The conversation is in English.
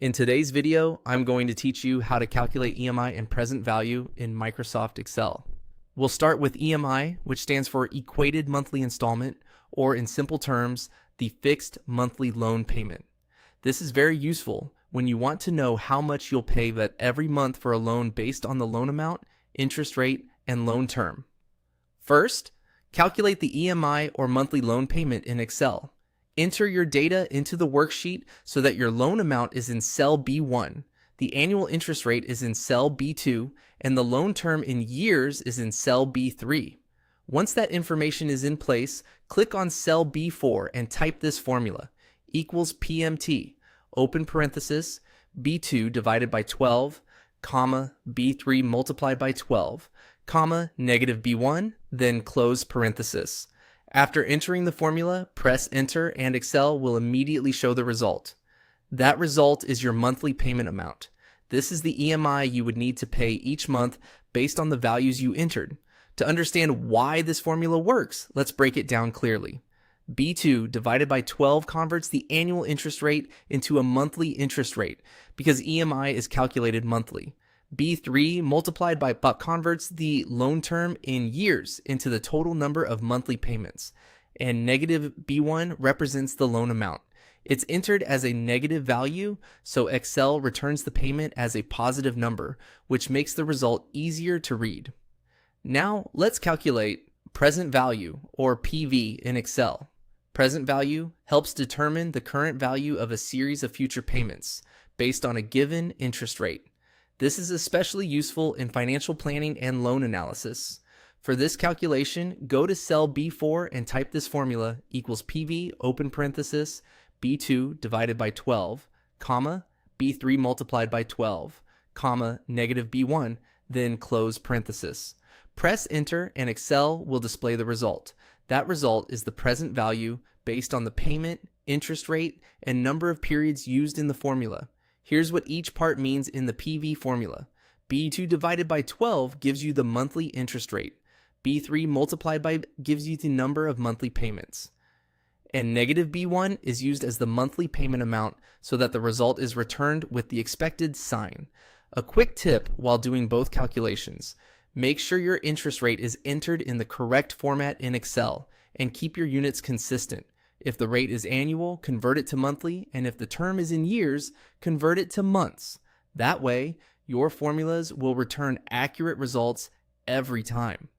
In today's video, I'm going to teach you how to calculate EMI and present value in Microsoft Excel. We'll start with EMI, which stands for Equated Monthly Installment, or in simple terms, the fixed monthly loan payment. This is very useful when you want to know how much you'll pay that every month for a loan based on the loan amount, interest rate, and loan term. First, calculate the EMI or monthly loan payment in Excel. Enter your data into the worksheet so that your loan amount is in cell B1, the annual interest rate is in cell B2, and the loan term in years is in cell B3. Once that information is in place, click on cell B4 and type this formula, equals PMT, open parenthesis, B2 divided by 12, comma, B3 multiplied by 12, comma, negative B1, then close parenthesis. After entering the formula, press enter and Excel will immediately show the result. That result is your monthly payment amount. This is the EMI you would need to pay each month based on the values you entered. To understand why this formula works, let's break it down clearly. B2 divided by 12 converts the annual interest rate into a monthly interest rate because EMI is calculated monthly. B3 multiplied by converts the loan term in years into the total number of monthly payments, and negative B1 represents the loan amount. It's entered as a negative value, so Excel returns the payment as a positive number, which makes the result easier to read. Now let's calculate present value, or PV, in Excel. Present value helps determine the current value of a series of future payments based on a given interest rate. This is especially useful in financial planning and loan analysis. For this calculation, go to cell B4 and type this formula, equals PV, open parenthesis, B2 divided by 12, comma, B3 multiplied by 12, comma, negative B1, then close parenthesis. Press enter and Excel will display the result. That result is the present value based on the payment, interest rate, and number of periods used in the formula. Here's what each part means in the PV formula. B2 divided by 12 gives you the monthly interest rate. B3 multiplied by gives you the number of monthly payments. And negative B1 is used as the monthly payment amount so that the result is returned with the expected sign. A quick tip while doing both calculations. Make sure your interest rate is entered in the correct format in Excel and keep your units consistent. If the rate is annual, convert it to monthly, and if the term is in years, convert it to months. That way, your formulas will return accurate results every time.